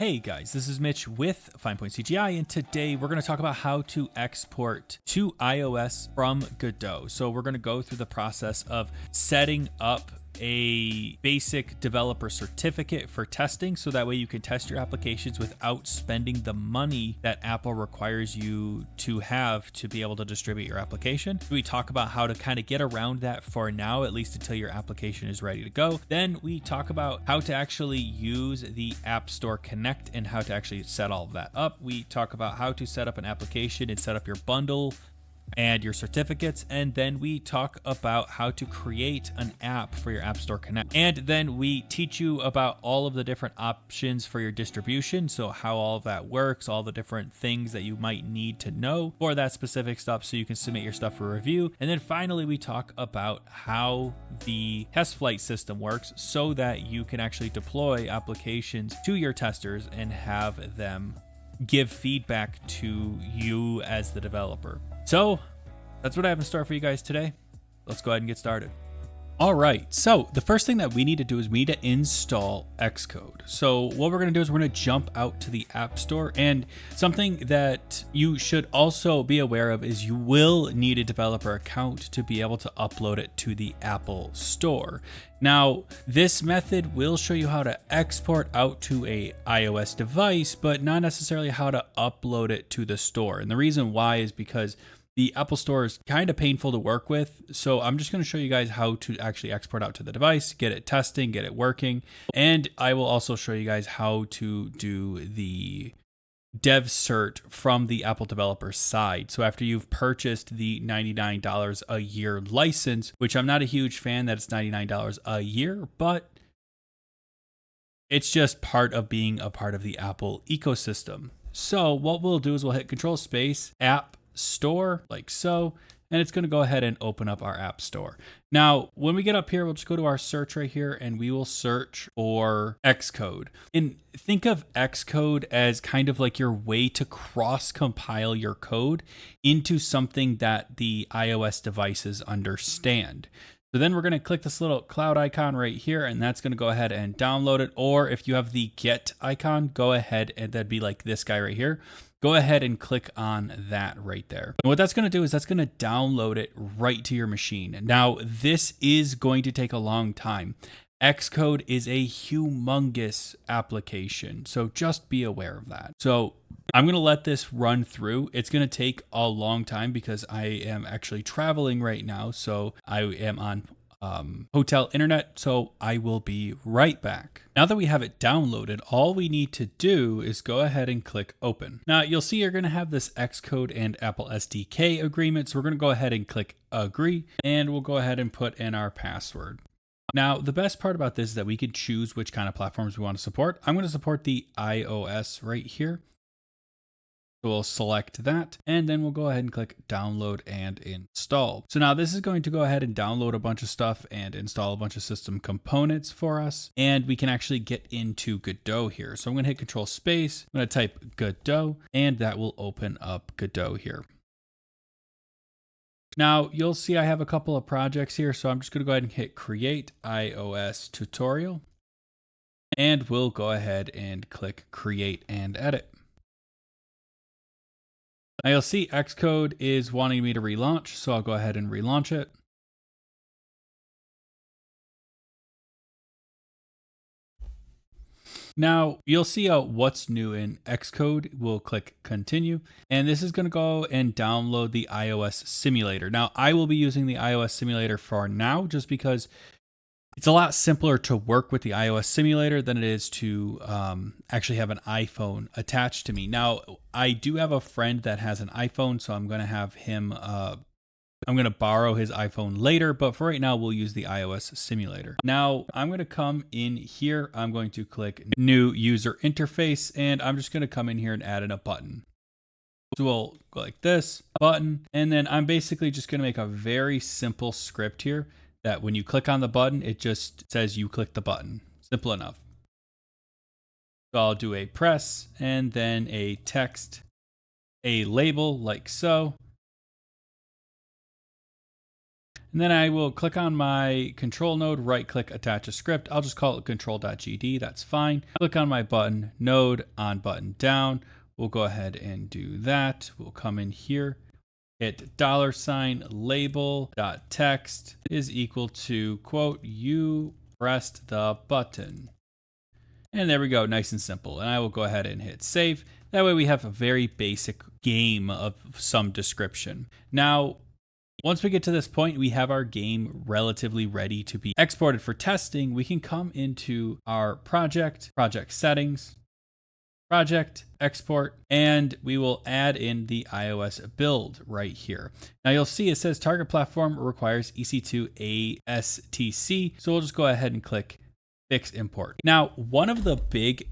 Hey guys, this is Mitch with FinePoint CGI, and today we're going to talk about how to export to iOS from Godot. So we're going to go through the process of setting up a basic developer certificate for testing, so that way you can test your applications without spending the money that Apple requires you to have to be able to distribute your application. We talk about how to kind of get around that for now, at least until your application is ready to go. Then we talk about how to actually use the App Store Connect and how to actually set all of that up. We talk about how to set up an application and set up your bundle and your certificates, and then we talk about how to create an app for your App Store Connect. And then we teach you about all of the different options for your distribution, so how all of that works, all the different things that you might need to know for that specific stuff so you can submit your stuff for review. And then finally we talk about how the test flight system works so that you can actually deploy applications to your testers and have them give feedback to you as the developer. So that's what I have in store for you guys today. Let's go ahead and get started. All right, so the first thing that we need to do is we need to install Xcode. So what we're going to do is we're going to jump out to the App Store, and something that you should also be aware of is you will need a developer account to be able to upload it to the Apple Store. Now, this method will show you how to export out to a iOS device, but not necessarily how to upload it to the store. And the reason why is because the Apple Store is kind of painful to work with. So I'm just going to show you guys how to actually export out to the device, get it testing, get it working. And I will also show you guys how to do the dev cert from the Apple developer side. So after you've purchased the $99 a year license, which I'm not a huge fan that it's $99 a year, but it's just part of being a part of the Apple ecosystem. So what we'll do is we'll hit Control Space App Store like so, and it's going to go ahead and open up our App Store. Now, when we get up here, we'll just go to our search right here and we will search for Xcode. And think of Xcode as kind of like your way to cross compile your code into something that the iOS devices understand. So then we're going to click this little cloud icon right here, and that's going to go ahead and download it. Or if you have the get icon, go ahead, and that'd be like this guy right here. Go ahead and click on that right there. And what that's going to do is that's going to download it right to your machine. Now, this is going to take a long time. Xcode is a humongous application, so just be aware of that. So I'm going to let this run through. It's going to take a long time because I am actually traveling right now. So I am on hotel internet, so I will be right back. Now that we have it downloaded, all we need to do is go ahead and click open. Now you'll see you're going to have this Xcode and Apple SDK agreement, so we're going to go ahead and click agree, and we'll go ahead and put in our password. Now, the best part about this is that we can choose which kind of platforms we want to support. I'm going to support the iOS right here. So we'll select that, and then we'll go ahead and click download and install. So now this is going to go ahead and download a bunch of stuff and install a bunch of system components for us. And we can actually get into Godot here. So I'm going to hit Control Space. I'm going to type Godot, and that will open up Godot here. Now you'll see I have a couple of projects here. So I'm just going to go ahead and hit Create iOS Tutorial. And we'll go ahead and click Create and Edit. Now you'll see Xcode is wanting me to relaunch, so I'll go ahead and relaunch it. Now you'll see what's new in Xcode. We'll click continue, and this is going to go and download the iOS simulator. Now I will be using the iOS simulator for now, just because it's a lot simpler to work with the iOS simulator than it is to actually have an iPhone attached to me. Now, I do have a friend that has an iPhone, so I'm going to have him, I'm going to borrow his iPhone later, but for right now, we'll use the iOS simulator. Now, I'm going to come in here. I'm going to click New User Interface, and I'm just going to come in here and add in a button. So we'll go like this, button, and then I'm basically just going to make a very simple script here that when you click on the button, it just says you click the button. Simple enough. So I'll do a press and then a text, a label like so. And then I will click on my control node, right click, attach a script. I'll just call it control.gd. That's fine. Click on my button node, on button down. We'll go ahead and do that. We'll come in here, hit $label.text is equal to quote, you pressed the button. And there we go, nice and simple. And I will go ahead and hit save. That way we have a very basic game of some description. Now, once we get to this point, we have our game relatively ready to be exported for testing. We can come into our project settings, project, export, and we will add in the iOS build right here. Now you'll see it says target platform requires EC2 ASTC. So we'll just go ahead and click fix import. Now, one of the big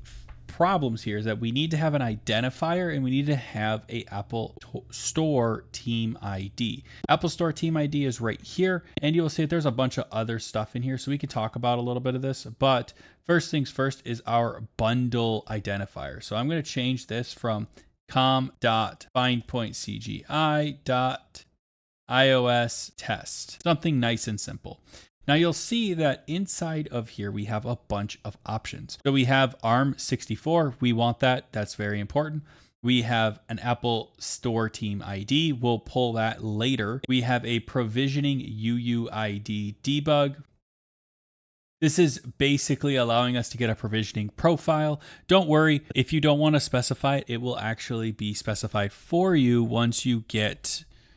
problems here is that we need to have an identifier and we need to have a Apple Store team ID. Apple Store team ID is right here, and you will see that there's a bunch of other stuff in here, so we can talk about a little bit of this. But first things first is our bundle identifier. So I'm going to change this from com.findpointcgi.iOS test, something nice and simple. Now you'll see that inside of here, we have a bunch of options. So we have ARM64. We want that. That's very important. We have an Apple Store Team ID. We'll pull that later. We have a provisioning UUID debug. This is basically allowing us to get a provisioning profile. Don't worry, if you don't want to specify it, it will actually be specified for you once you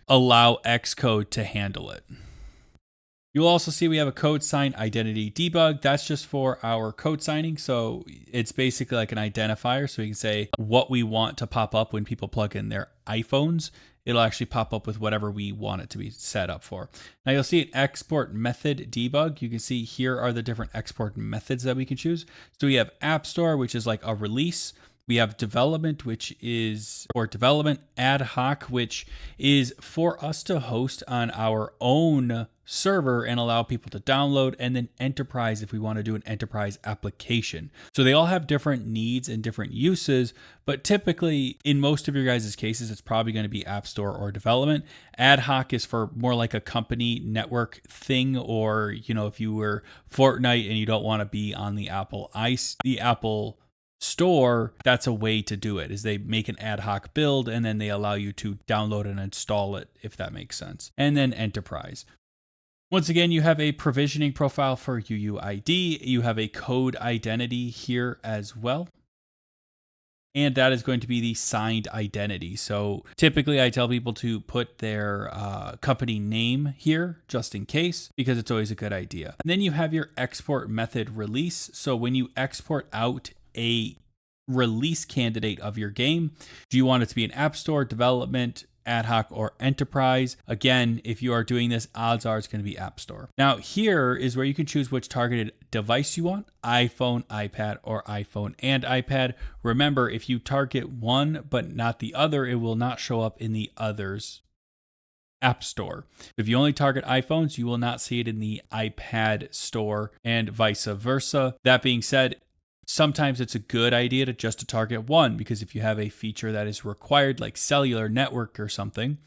allow Xcode to handle it. You'll also see we have a code sign identity debug. That's just for our code signing. So it's basically like an identifier. So we can say what we want to pop up when people plug in their iPhones. It'll actually pop up with whatever we want it to be set up for. Now you'll see an export method debug. You can see here are the different export methods that we can choose. So we have App Store, which is like a release. We have development, which is for development, ad hoc, which is for us to host on our own server and allow people to download, and then enterprise if we want to do an enterprise application. So they all have different needs and different uses, but typically in most of your guys' cases, it's probably going to be App Store or development. Ad hoc is for more like a company network thing, or, you know, if you were Fortnite and you don't want to be on the Apple Store, that's a way to do it, is they make an ad hoc build and then they allow you to download and install it, if that makes sense. And then enterprise. Once again, you have a provisioning profile for UUID. You have a code identity here as well. And that is going to be the signed identity. So typically I tell people to put their company name here just in case, because it's always a good idea. And then you have your export method release. So when you export out a release candidate of your game, do you want it to be an App Store, development, ad hoc, or enterprise? Again, if you are doing this, odds are it's going to be App Store. Now here is where you can choose which targeted device you want: iPhone, iPad, or iPhone and iPad. Remember, if you target one but not the other, it will not show up in the other's App Store. If you only target iPhones, you will not see it in the iPad store, and vice versa. That being said, sometimes it's a good idea to just target one, because if you have a feature that is required, like cellular network or something,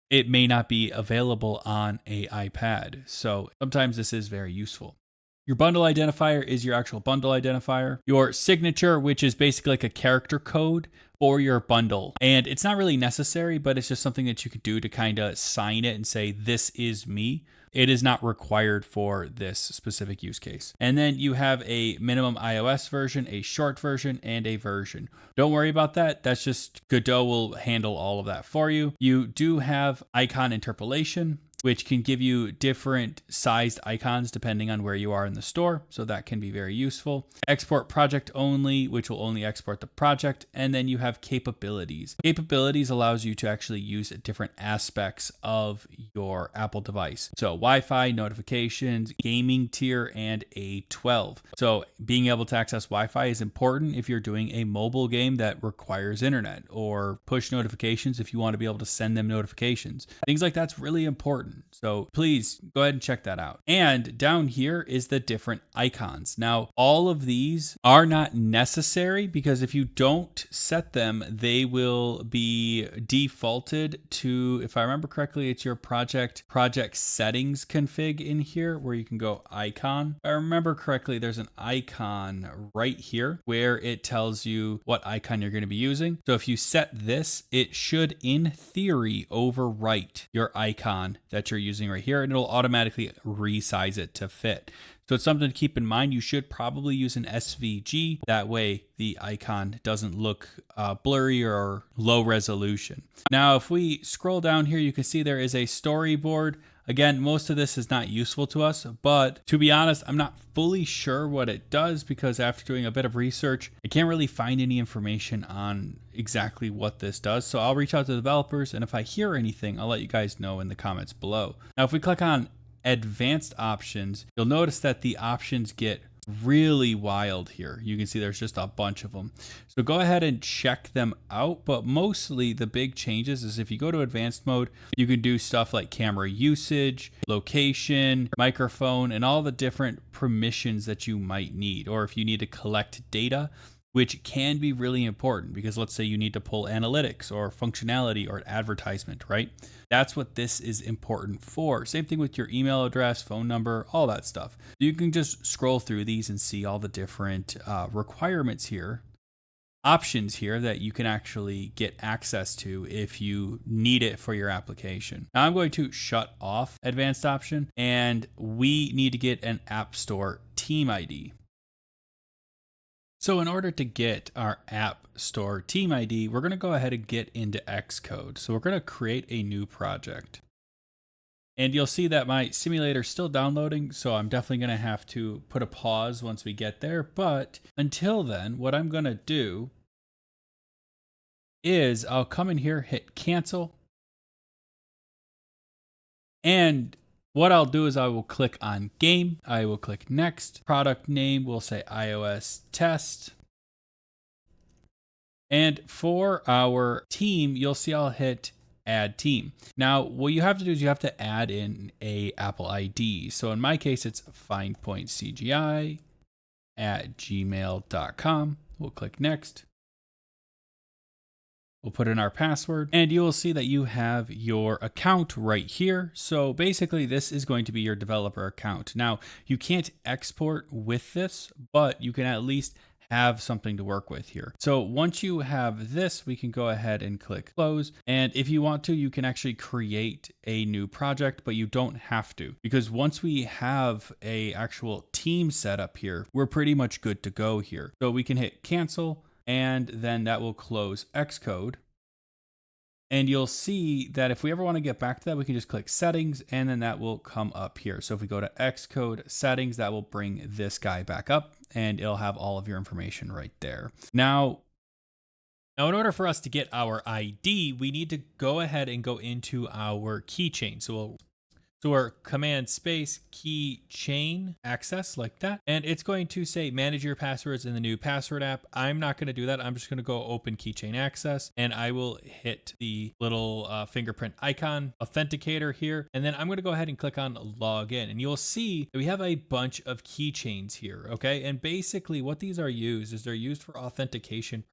it may not be available on a iPad. So sometimes this is very useful. Your bundle identifier is your actual bundle identifier. Your signature, which is basically like a character code for your bundle. And it's not really necessary, but it's just something that you could do to kind of sign it and say, this is me. It is not required for this specific use case. And then you have a minimum iOS version, a short version, and a version. Don't worry about that. That's just Godot will handle all of that for you. You do have icon interpolation, which can give you different sized icons depending on where you are in the store. So that can be very useful. Export project only, which will only export the project. And then you have capabilities. Capabilities allows you to actually use different aspects of your Apple device. So Wi-Fi, notifications, gaming tier, and A12. So being able to access Wi-Fi is important if you're doing a mobile game that requires internet, or push notifications if you want to be able to send them notifications. Things like that's really important. important. So please go ahead and check that out. And down here is the different icons. Now, all of these are not necessary because if you don't set them, they will be defaulted to, if I remember correctly, it's your project settings config in here where you can go icon. If I remember correctly, there's an icon right here where it tells you what icon you're going to be using. So if you set this, it should in theory overwrite your icon that you're using right here, and it'll automatically resize it to fit. So it's something to keep in mind. You should probably use an SVG. That way the icon doesn't look blurry or low resolution. Now, if we scroll down here, you can see there is a storyboard. Again, most of this is not useful to us, but to be honest, I'm not fully sure what it does because after doing a bit of research, I can't really find any information on exactly what this does. So I'll reach out to the developers, and if I hear anything, I'll let you guys know in the comments below. Now, if we click on advanced options, you'll notice that the options get really wild here. You can see there's just a bunch of them. So go ahead and check them out. But mostly the big changes is if you go to advanced mode, you can do stuff like camera usage, location, microphone, and all the different permissions that you might need. Or if you need to collect data, which can be really important because let's say you need to pull analytics or functionality or advertisement, right? That's what this is important for. Same thing with your email address, phone number, all that stuff. You can just scroll through these and see all the different requirements here, options here that you can actually get access to if you need it for your application. Now I'm going to shut off advanced option, and we need to get an App Store team ID. So in order to get our App Store team ID, we're going to go ahead and get into Xcode. So we're going to create a new project. And you'll see that my simulator is still downloading, so I'm definitely going to have to put a pause once we get there. But until then, what I'm going to do is I'll come in here, hit cancel, and what I'll do is I will click on game. I will click next. Product name, we'll say iOS test. And for our team, you'll see I'll hit add team. Now, what you have to do is you have to add in a Apple ID. So in my case, it's findpointcgi@gmail.com. We'll click next. We'll put in our password, and you will see that you have your account right here. So basically, this is going to be your developer account. Now, you can't export with this, but you can at least have something to work with here. So once you have this, we can go ahead and click close. And if you want to, you can actually create a new project, but you don't have to, because once we have a actual team set up here, we're pretty much good to go here. So we can hit cancel, and then that will close Xcode. And you'll see that if we ever want to get back to that, we can just click settings, and then that will come up here. So if we go to Xcode settings, that will bring this guy back up, and it'll have all of your information right there. Now, in order for us to get our ID, we need to go ahead and go into our keychain. So our command space keychain access like that. And it's going to say manage your passwords in the new password app. I'm not going to do that. I'm just going to go open keychain access, and I will hit the little fingerprint icon authenticator here. And then I'm going to go ahead and click on login, and you'll see that we have a bunch of keychains here. Okay. And basically what these are used is they're used for authentication.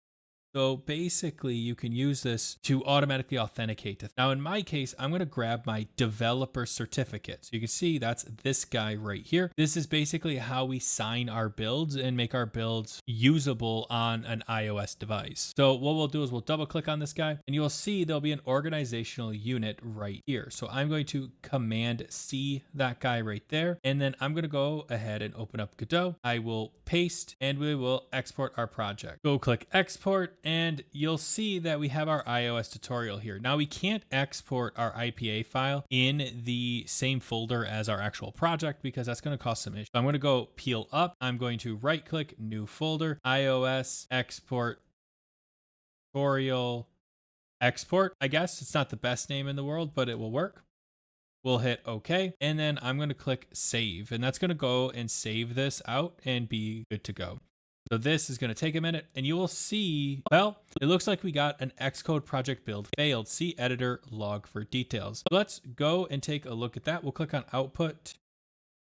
So basically you can use this to automatically authenticate. Now in my case, I'm going to grab my developer certificate. So you can see that's this guy right here. This is basically how we sign our builds and make our builds usable on an iOS device. So what we'll do is we'll double click on this guy, and you'll see there'll be an organizational unit right here. So I'm going to Command C that guy right there. And then I'm going to go ahead and open up Godot. I will paste, and we will export our project. Go click export, and you'll see that we have our iOS tutorial here. Now we can't export our IPA file in the same folder as our actual project because that's going to cause some issues. So I'm going to go peel up. I'm going to right click, new folder, iOS export tutorial export. I guess it's not the best name in the world, but it will work. We'll hit OK, and then I'm going to click save, and that's going to go and save this out and be good to go. So this is going to take a minute and you will see, well, it looks like we got an Xcode project build failed. See editor log for details. So let's go and take a look at that. We'll click on output.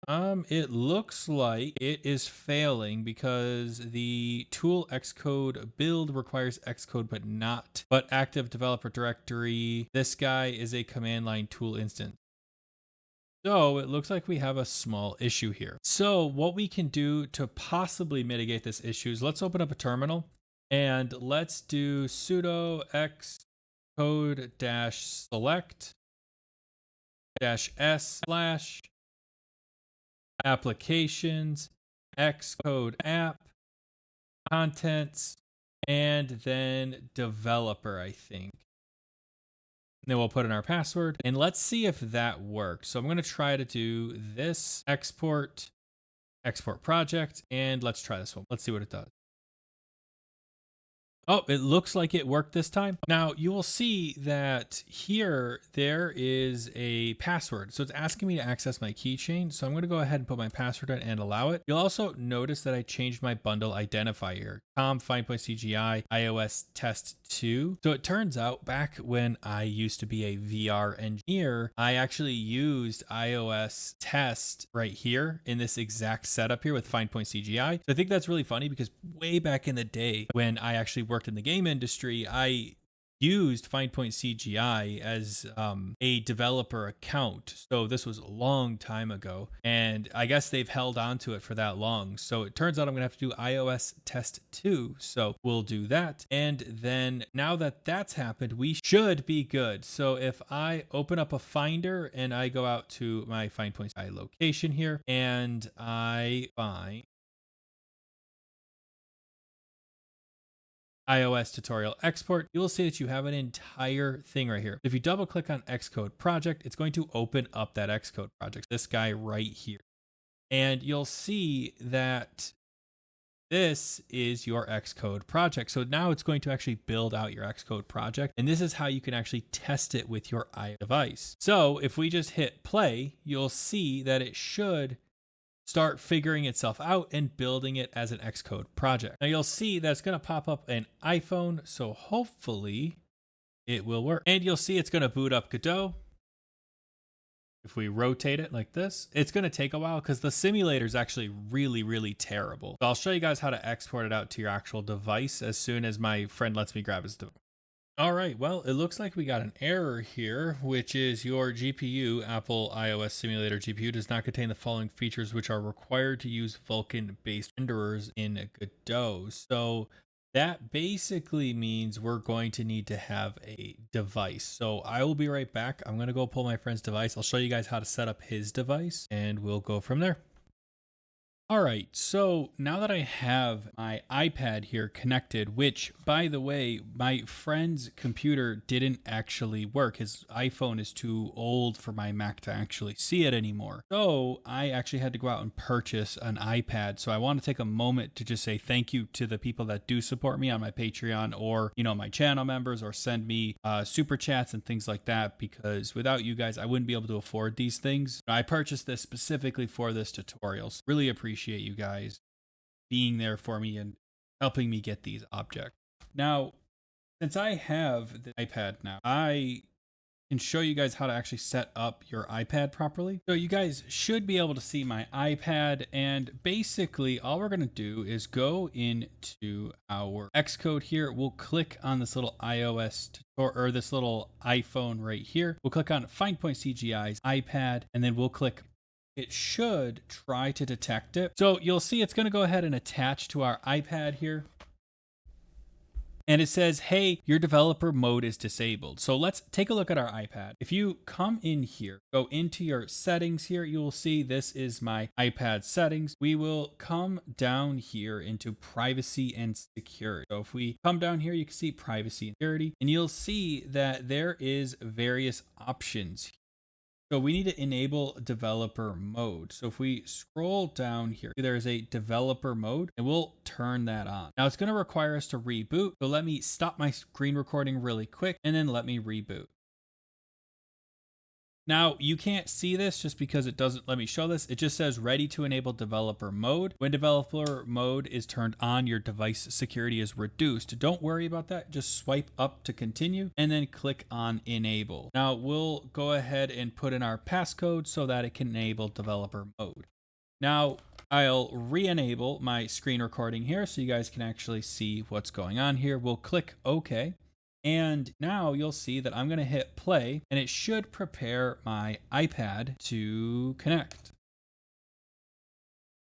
It looks like it is failing because the tool Xcode build requires Xcode, but active developer directory. This guy is a command line tool instance. So it looks like we have a small issue here. So what we can do to possibly mitigate this issue is let's open up a terminal and let's do sudo xcode -select -s/ applications, Xcode app, contents, and then developer, I think. And then we'll put in our password and let's see if that works. So I'm going to try to do this export project, and let's try this one. Let's see what it does. Oh, it looks like it worked this time. Now you will see that here there is a password. So it's asking me to access my keychain. So I'm going to go ahead and put my password in and allow it. You'll also notice that I changed my bundle identifier. Com find.cgi iOS test 2. So it turns out back when I used to be a VR engineer, I actually used iOS test right here in this exact setup here with find.cgi. So I think that's really funny because way back in the day when I actually worked in the game industry, I used find.cgi as a developer account. So this was a long time ago, and I guess they've held on to it for that long. So it turns out I'm gonna have to do iOS test 2. So we'll do that, and then now that that's happened, we should be good. So if I open up a Finder and I go out to my find.cgi location here and I find iOS tutorial export, you will see that you have an entire thing right here. If you double click on Xcode project, it's going to open up that Xcode project, this guy right here. And you'll see that this is your Xcode project. So now it's going to actually build out your Xcode project. And this is how you can actually test it with your iOS device. So if we just hit play, you'll see that it should start figuring itself out and building it as an Xcode project. Now you'll see that it's going to pop up an iPhone, so hopefully it will work. And you'll see it's going to boot up Godot. If we rotate it like this, it's going to take a while because the simulator is actually really, really terrible. So I'll show you guys how to export it out to your actual device as soon as my friend lets me grab his device. All right, well, it looks like we got an error here, which is your GPU, Apple iOS Simulator GPU, does not contain the following features which are required to use Vulkan-based renderers in Godot. So that basically means we're going to need to have a device. So I will be right back. I'm going to go pull my friend's device. I'll show you guys how to set up his device, and we'll go from there. All right, so now that I have my iPad here connected, which, by the way, my friend's computer didn't actually work. His iPhone is too old for my Mac to actually see it anymore. So I actually had to go out and purchase an iPad. So I want to take a moment to just say thank you to the people that do support me on my Patreon or, my channel members, or send me super chats and things like that, because without you guys, I wouldn't be able to afford these things. I purchased this specifically for this tutorial. So really appreciate you guys being there for me and helping me get these objects. Now, since I have the iPad now, I can show you guys how to actually set up your iPad properly. So you guys should be able to see my iPad, and basically all we're going to do is go into our Xcode here. We'll click on this little iOS or this little iPhone right here. We'll click on find.cgi's iPad, and then we'll click. It should try to detect it. So you'll see it's going to go ahead and attach to our iPad here. And it says, hey, your developer mode is disabled. So let's take a look at our iPad. If you come in here, go into your settings here, you will see this is my iPad settings. We will come down here into privacy and security. So if we come down here, you can see privacy and security, and you'll see that there is various options. So we need to enable developer mode. So if we scroll down here, there's a developer mode, and we'll turn that on. Now it's going to require us to reboot. So let me stop my screen recording really quick, and then let me reboot. Now, you can't see this just because it doesn't let me show this. It just says ready to enable developer mode. When developer mode is turned on, your device security is reduced. Don't worry about that. Just swipe up to continue and then click on enable. Now, we'll go ahead and put in our passcode so that it can enable developer mode. Now, I'll re-enable my screen recording here so you guys can actually see what's going on here. We'll click OK. And now you'll see that I'm going to hit play and it should prepare my iPad to connect.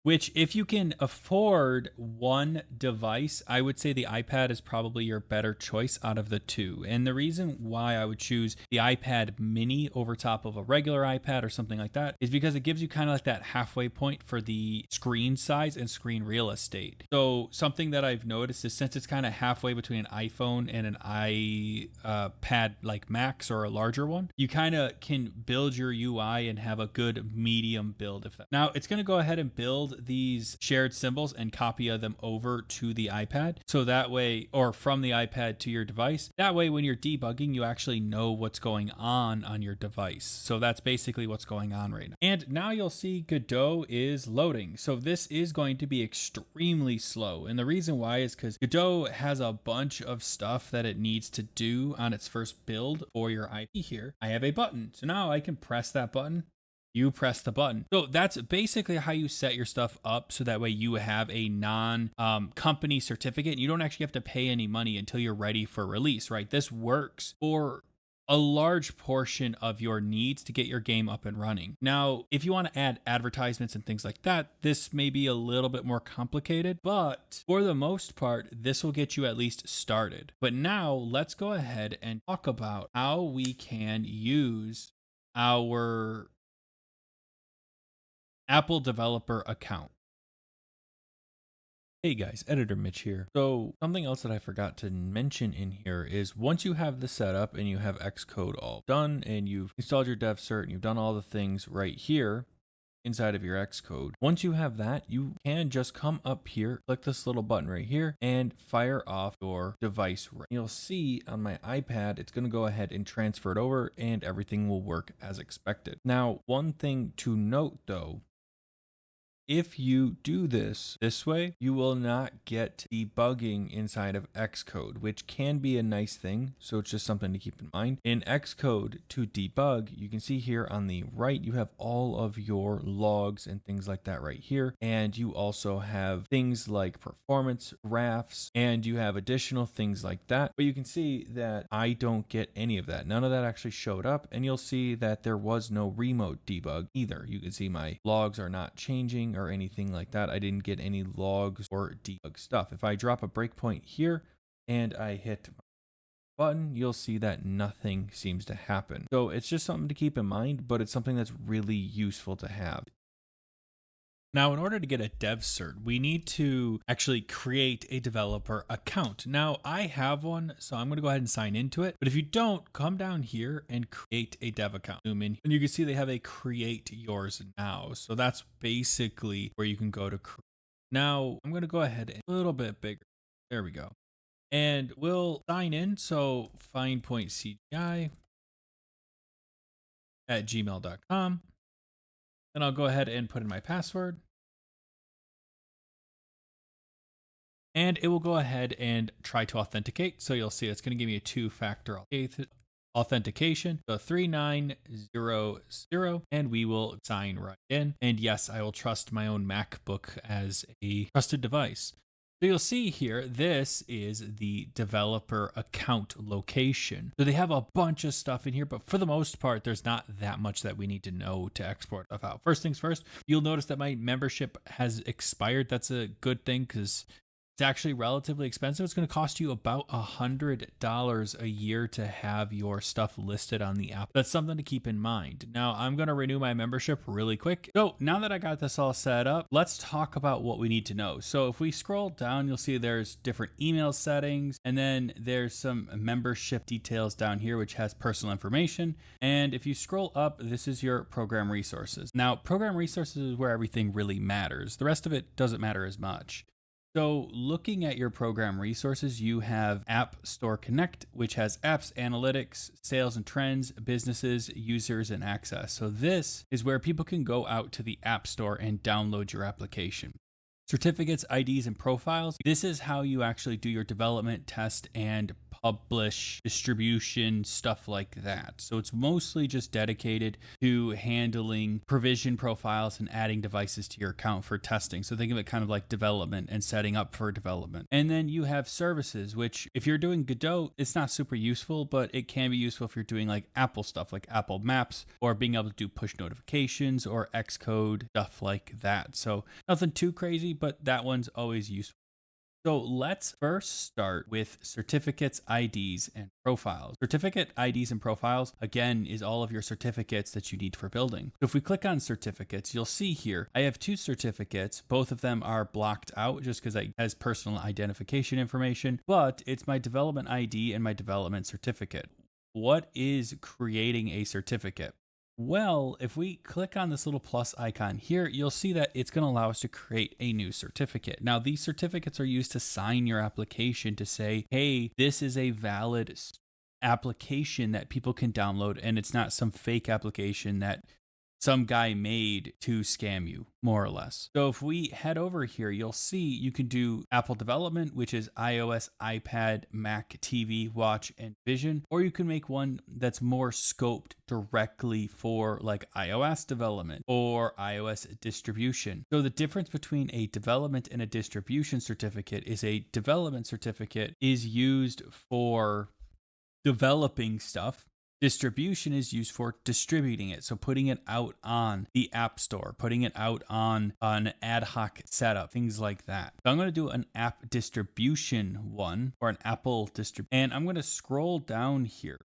Which, if you can afford one device, I would say the iPad is probably your better choice out of the two. And the reason why I would choose the iPad mini over top of a regular iPad or something like that is because it gives you kind of like that halfway point for the screen size and screen real estate. So something that I've noticed is since it's kind of halfway between an iPhone and an iPad like Max or a larger one, you kind of can build your UI and have a good medium build. Now it's going to go ahead and build these shared symbols and copy them over to the iPad. So that way, or from the iPad to your device, that way when you're debugging, you actually know what's going on your device. So that's basically what's going on right now. And now you'll see Godot is loading. So this is going to be extremely slow. And the reason why is because Godot has a bunch of stuff that it needs to do on its first build for your IP here. I have a button. So now I can press that button. You press the button. So that's basically how you set your stuff up so that way you have a non-company certificate and you don't actually have to pay any money until you're ready for release, right? This works for a large portion of your needs to get your game up and running. Now, if you want to add advertisements and things like that, this may be a little bit more complicated, but for the most part, this will get you at least started. But now let's go ahead and talk about how we can use our Apple developer account. Hey guys, Editor Mitch here. So something else that I forgot to mention in here is once you have this set up and you have Xcode all done and you've installed your dev cert and you've done all the things right here inside of your Xcode, once you have that, you can just come up here, click this little button right here and fire off your device. You'll see on my iPad, it's going to go ahead and transfer it over and everything will work as expected. Now, one thing to note though, if you do this way, you will not get debugging inside of Xcode, which can be a nice thing. So it's just something to keep in mind. In Xcode, to debug, you can see here on the right, you have all of your logs and things like that right here. And you also have things like performance graphs, and you have additional things like that. But you can see that I don't get any of that. None of that actually showed up. And you'll see that there was no remote debug either. You can see my logs are not changing or anything like that. I didn't get any logs or debug stuff. If I drop a breakpoint here and I hit my button, you'll see that nothing seems to happen. So it's just something to keep in mind, but it's something that's really useful to have. Now, in order to get a dev cert, we need to actually create a developer account. Now, I have one, so I'm going to go ahead and sign into it. But if you don't, come down here and create a dev account. Zoom in, and you can see they have a create yours now. So that's basically where you can go to create. Now, I'm going to go ahead and a little bit bigger. There we go. And we'll sign in. So find.cgi at gmail.com. Then I'll go ahead and put in my password. And it will go ahead and try to authenticate. So you'll see it's going to give me a two-factor authentication. So 3900, and we will sign right in. And yes, I will trust my own MacBook as a trusted device. So you'll see here, this is the developer account location. So they have a bunch of stuff in here, but for the most part, there's not that much that we need to know to export stuff out. First things first, you'll notice that my membership has expired. That's a good thing because it's actually relatively expensive. It's going to cost you about $100 a year to have your stuff listed on the app. That's something to keep in mind. Now, I'm going to renew my membership really quick. So now that I got this all set up, let's talk about what we need to know. So if we scroll down, you'll see there's different email settings, and then there's some membership details down here, which has personal information. And if you scroll up, this is your program resources. Now, program resources is where everything really matters. The rest of it doesn't matter as much. So looking at your program resources, you have App Store Connect, which has apps, analytics, sales and trends, businesses, users, and access. So this is where people can go out to the App Store and download your application. Certificates, IDs, and profiles. This is how you actually do your development, test, and publish, distribution, stuff like that. So it's mostly just dedicated to handling provision profiles and adding devices to your account for testing. So think of it kind of like development and setting up for development. And then you have services, which if you're doing Godot, it's not super useful, but it can be useful if you're doing like Apple stuff like Apple Maps or being able to do push notifications or Xcode, stuff like that. So nothing too crazy, but that one's always useful. So let's first start with certificates, IDs, and profiles. Certificate, IDs, and profiles, again, is all of your certificates that you need for building. So if we click on certificates, you'll see here, I have 2 certificates. Both of them are blocked out just because it has personal identification information, but it's my development ID and my development certificate. What is creating a certificate? Well, if we click on this little plus icon here, you'll see that it's going to allow us to create a new certificate. Now, these certificates are used to sign your application to say, hey, this is a valid application that people can download, and it's not some fake application that some guy made to scam you, more or less. So if we head over here, you'll see you can do Apple development, which is iOS, iPad, Mac, TV, Watch, and Vision, or you can make one that's more scoped directly for like iOS development or iOS distribution. So the difference between a development and a distribution certificate is a development certificate is used for developing stuff. Distribution is used for distributing it. So putting it out on the App Store, putting it out on an ad hoc setup, things like that. So I'm going to do an app distribution one or an Apple distribution. And I'm going to scroll down here.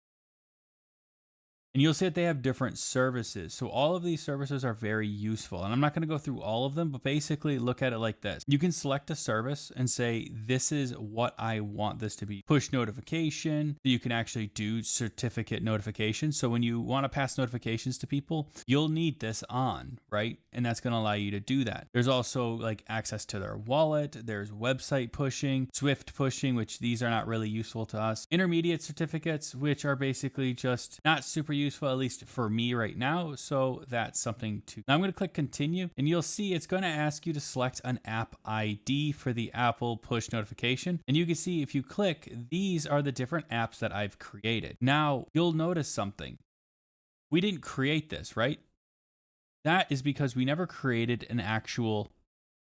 And you'll see that they have different services. So all of these services are very useful. And I'm not going to go through all of them, but basically look at it like this. You can select a service and say, this is what I want this to be. Push notification. You can actually do certificate notifications. So when you want to pass notifications to people, you'll need this on, right? And that's going to allow you to do that. There's also like access to their wallet. There's website pushing, Swift pushing, which these are not really useful to us. Intermediate certificates, which are basically just not super useful, at least for me right now. So that's something to. Now I'm going to click continue, and you'll see it's going to ask you to select an app ID for the Apple push notification. And you can see if you click, these are the different apps that I've created. Now you'll notice something. We didn't create this, right? That is because we never created an actual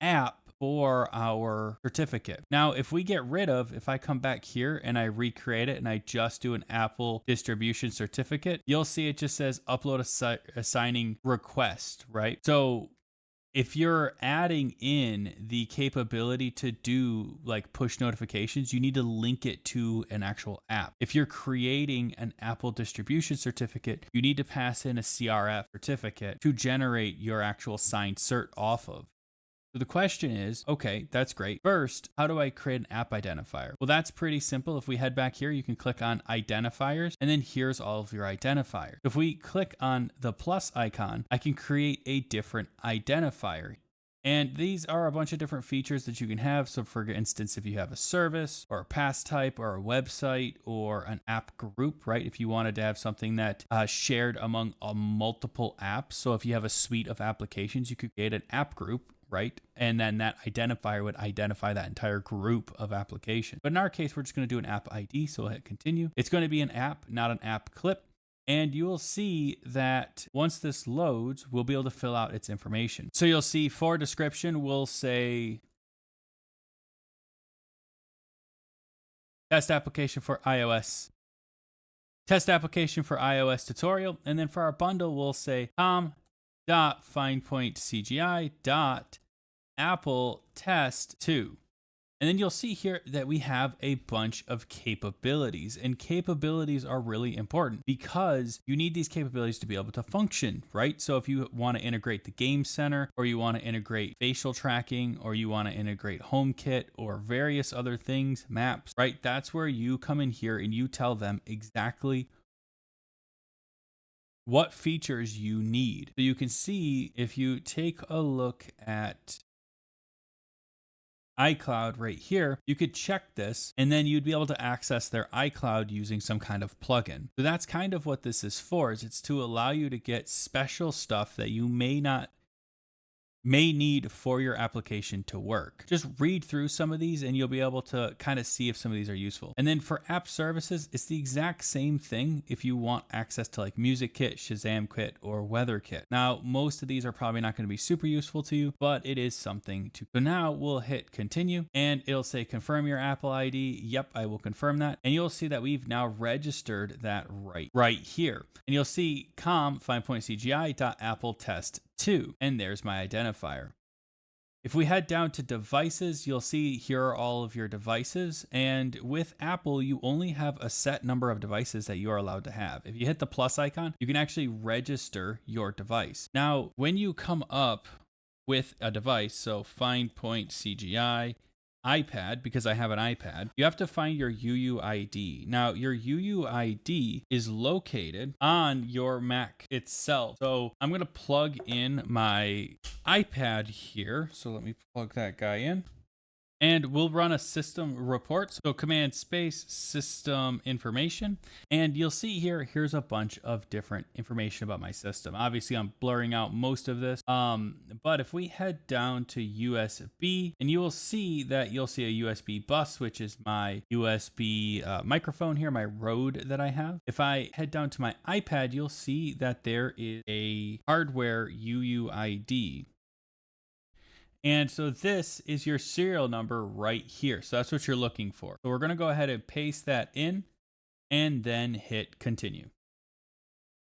app for our certificate. Now, if I come back here and I recreate it and I just do an Apple distribution certificate, you'll see it just says upload a signing request, right? So if you're adding in the capability to do like push notifications, you need to link it to an actual app. If you're creating an Apple distribution certificate, you need to pass in a CRF certificate to generate your actual signed cert off of. So the question is, okay, that's great. First, how do I create an app identifier? Well, that's pretty simple. If we head back here, you can click on identifiers, and then here's all of your identifiers. If we click on the plus icon, I can create a different identifier. And these are a bunch of different features that you can have. So for instance, if you have a service or a pass type or a website or an app group, right? If you wanted to have something that shared among multiple apps. So if you have a suite of applications, you could create an app group, right? And then that identifier would identify that entire group of applications. But in our case, we're just going to do an app ID. So we'll hit continue. It's going to be an app, not an app clip. And you will see that once this loads, we'll be able to fill out its information. So you'll see for description, we'll say test application for iOS. Test application for iOS tutorial. And then for our bundle, we'll say com.finepointcgi.apple test 2. And then you'll see here that we have a bunch of capabilities, and capabilities are really important because you need these capabilities to be able to function, right? So if you want to integrate the game center, or you want to integrate facial tracking, or you want to integrate HomeKit or various other things, maps, right? That's where you come in here and you tell them exactly what features you need. So you can see if you take a look at iCloud right here, you could check this and then you'd be able to access their iCloud using some kind of plugin. So that's kind of what this is for, is it's to allow you to get special stuff that you may need for your application to work. Just read through some of these and you'll be able to kind of see if some of these are useful. And then for app services, it's the exact same thing if you want access to like Music Kit, Shazam Kit, or Weather Kit. Now, most of these are probably not going to be super useful to you, but it is something to. So now we'll hit continue and it'll say confirm your Apple ID. Yep, I will confirm that. And you'll see that we've now registered that right here. And you'll see com find.cgi.appletest2, and there's my identifier. If we head down to devices, you'll see here are all of your devices. And with Apple, you only have a set number of devices that you are allowed to have. If you hit the plus icon, you can actually register your device. Now, when you come up with a device, so find point CGI, iPad, because I have an iPad, you have to find your UUID. Now, your UUID is located on your Mac itself. So I'm going to plug in my iPad here. So let me plug that guy in. And we'll run a system report. So command space system information. And you'll see here's a bunch of different information about my system. Obviously, I'm blurring out most of this. But if we head down to USB, and you'll see a USB bus, which is my USB microphone here, my Rode that I have. If I head down to my iPad, you'll see that there is a hardware UUID. And so this is your serial number right here. So that's what you're looking for. So we're going to go ahead and paste that in and then hit continue.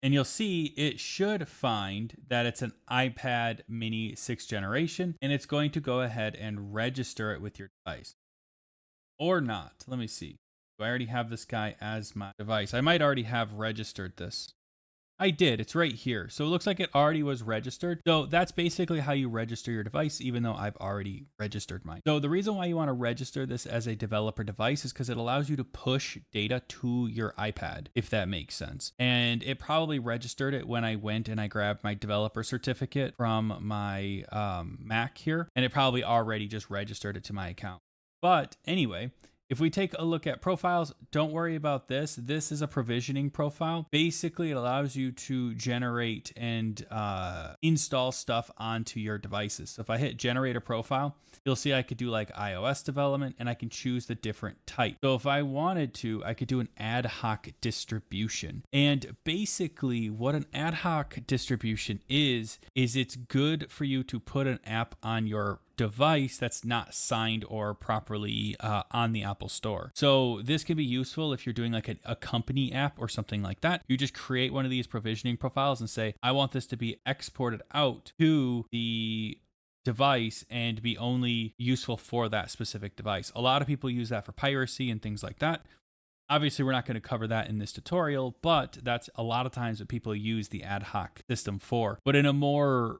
And you'll see it should find that it's an iPad mini 6th generation, and it's going to go ahead and register it with your device. Or not. Let me see. Do I already have this guy as my device? I might already have registered this. I did. It's right here. So it looks like it already was registered. So that's basically how you register your device, even though I've already registered mine. So the reason why you want to register this as a developer device is because it allows you to push data to your iPad, if that makes sense. And it probably registered it when I went and I grabbed my developer certificate from my Mac here. And it probably already just registered it to my account. But anyway, if we take a look at profiles, don't worry about this. This is a provisioning profile. Basically, it allows you to generate and install stuff onto your devices. So if I hit generate a profile, you'll see I could do like iOS development and I can choose the different type. So if I wanted to, I could do an ad hoc distribution. And basically what an ad hoc distribution is it's good for you to put an app on your device that's not signed or properly on the Apple Store. So this can be useful if you're doing like a company app or something like that. You just create one of these provisioning profiles and say, I want this to be exported out to the device and be only useful for that specific device. A lot of people use that for piracy and things like that. Obviously, we're not going to cover that in this tutorial, but that's a lot of times what people use the ad hoc system for. But in a more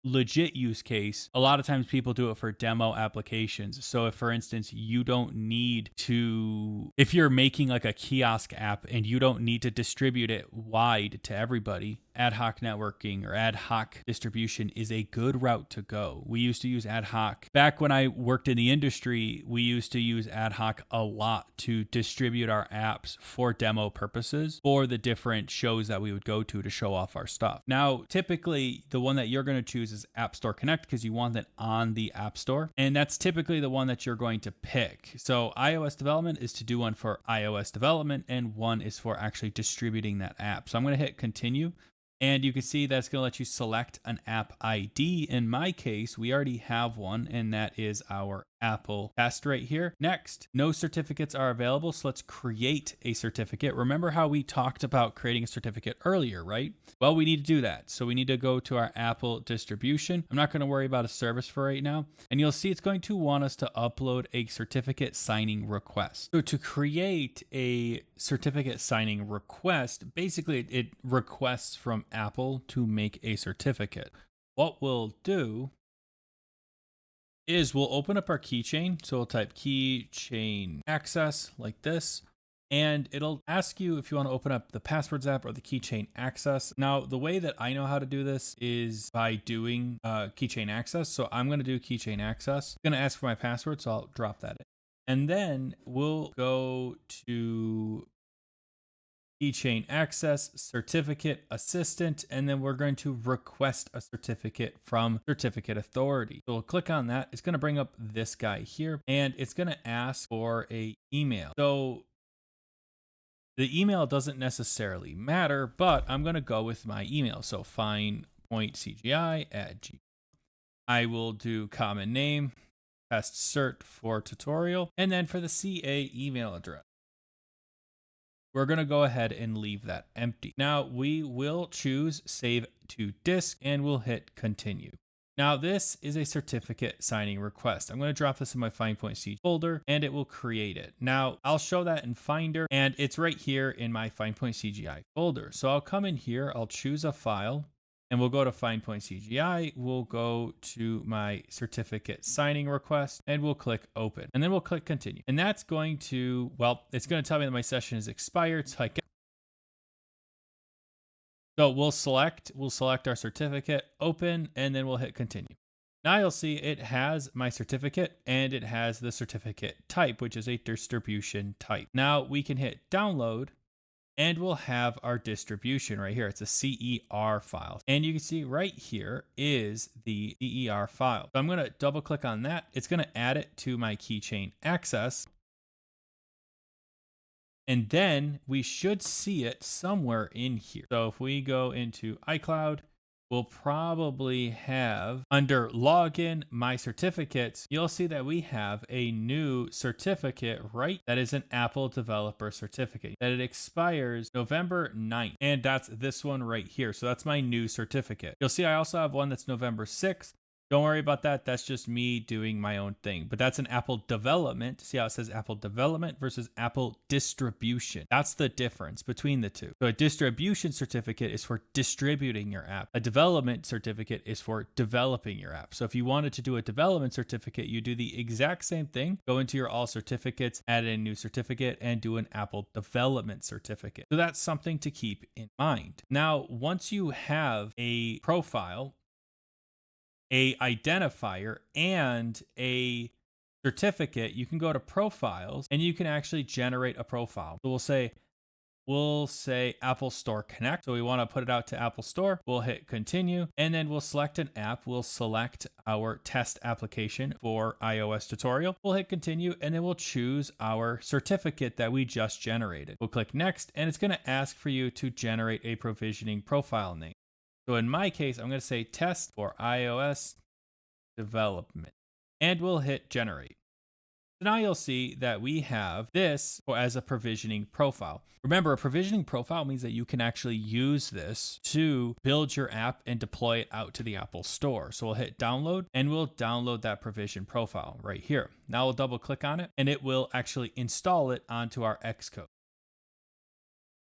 legit use case, a lot of times people do it for demo applications. So if, for instance, you don't need to, if you're making like a kiosk app and you don't need to distribute it wide to everybody, ad hoc networking or ad hoc distribution is a good route to go. We used to use ad hoc. Back when I worked in the industry, we used to use ad hoc a lot to distribute our apps for demo purposes for the different shows that we would go to show off our stuff. Now, typically, the one that you're going to choose is App Store Connect because you want it on the App Store. And that's typically the one that you're going to pick. So iOS development is to do one for iOS development and one is for actually distributing that app. So I'm going to hit continue. And you can see that's going to let you select an app ID. In my case, we already have one, and that is our Apple test right here. Next, no certificates are available, so let's create a certificate. Remember how we talked about creating a certificate earlier, right? Well, we need to do that. So we need to go to our Apple distribution. I'm not going to worry about a service for right now. And you'll see it's going to want us to upload a certificate signing request. So to create a certificate signing request, basically it requests from Apple to make a certificate. What we'll do is we'll open up our keychain. So we'll type keychain access like this. and it'll ask you if you want to open up the passwords app or the keychain access. Now, the way that I know how to do this is by doing keychain access. So I'm going to do keychain access. It's going to ask for my password, so I'll drop that in. And then we'll go to keychain access, certificate assistant, and then we're going to request a certificate from certificate authority. So we'll click on that. It's going to bring up this guy here, and it's going to ask for a email. So the email doesn't necessarily matter, but I'm going to go with my email. So fine.cgi@gmail. I will do common name, test cert for tutorial, and then for the CA email address, we're going to go ahead and leave that empty. Now we will choose save to disk and we'll hit continue. Now this is a certificate signing request. I'm going to drop this in my FindPoint.cg folder and it will create it. Now I'll show that in Finder and it's right here in my FindPoint.cgi folder. So I'll come in here, I'll choose a file and we'll go to FindPoint.cgi. We'll go to my certificate signing request and we'll click open and then we'll click continue. And that's going to, well, it's going to tell me that my session is expired. So we'll select our certificate, open, and then we'll hit continue. Now you'll see it has my certificate and it has the certificate type, which is a distribution type. Now we can hit download and we'll have our distribution right here. It's a CER file. And you can see right here is the CER file. So I'm going to double click on that. It's going to add it to my keychain access. And then we should see it somewhere in here. So if we go into iCloud, we'll probably have under login, my certificates, you'll see that we have a new certificate, right? That is an Apple developer certificate that it expires November 9th. And that's this one right here. So that's my new certificate. You'll see I also have one that's November 6th. Don't worry about that. That's just me doing my own thing. But that's an Apple development. See how it says Apple development versus Apple distribution. That's the difference between the two. So a distribution certificate is for distributing your app. A development certificate is for developing your app. So if you wanted to do a development certificate, you do the exact same thing. Go into your all certificates, add a new certificate, and do an Apple development certificate. So that's something to keep in mind. Now, once you have a profile, a identifier, and a certificate, you can go to profiles and you can actually generate a profile. So we'll say Apple Store Connect. So we want to put it out to Apple Store. We'll hit continue and then we'll select an app. We'll select our test application for iOS tutorial. We'll hit continue and then we'll choose our certificate that we just generated. We'll click next and it's going to ask for you to generate a provisioning profile name. So in my case, I'm going to say test for iOS development and we'll hit generate. So now you'll see that we have this as a provisioning profile. Remember, a provisioning profile means that you can actually use this to build your app and deploy it out to the Apple Store. So we'll hit download and we'll download that provision profile right here. Now we'll double click on it and it will actually install it onto our Xcode.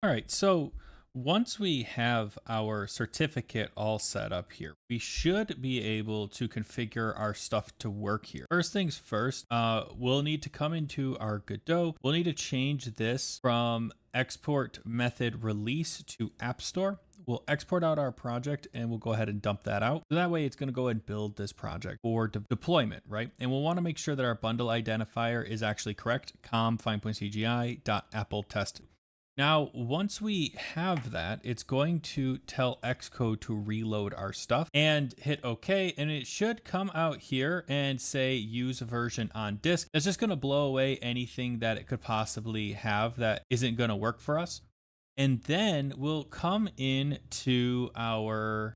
All right, so once we have our certificate all set up here, we should be able to configure our stuff to work here. First things first, we'll need to come into our Godot. We'll need to change this from export method release to App Store. We'll export out our project and we'll go ahead and dump that out. So that way it's going to go and build this project for deployment, right? And we'll want to make sure that our bundle identifier is actually correct, com findpoint.cgi.appletest. Now, once we have that, it's going to tell Xcode to reload our stuff and hit OK. And it should come out here and say use version on disk. That's just going to blow away anything that it could possibly have that isn't going to work for us. And then we'll come into our